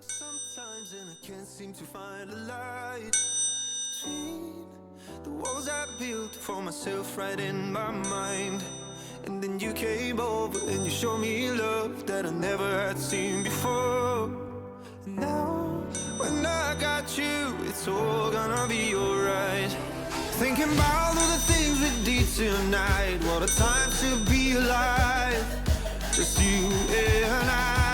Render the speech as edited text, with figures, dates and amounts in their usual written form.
Sometimes and I can't seem to find a light between the walls I built for myself right in my mind. And then you came over and you showed me love that I never had seen before. And now when I got you, it's all gonna be alright. Thinking about all the things we did tonight. What a time to be alive. Just you and I.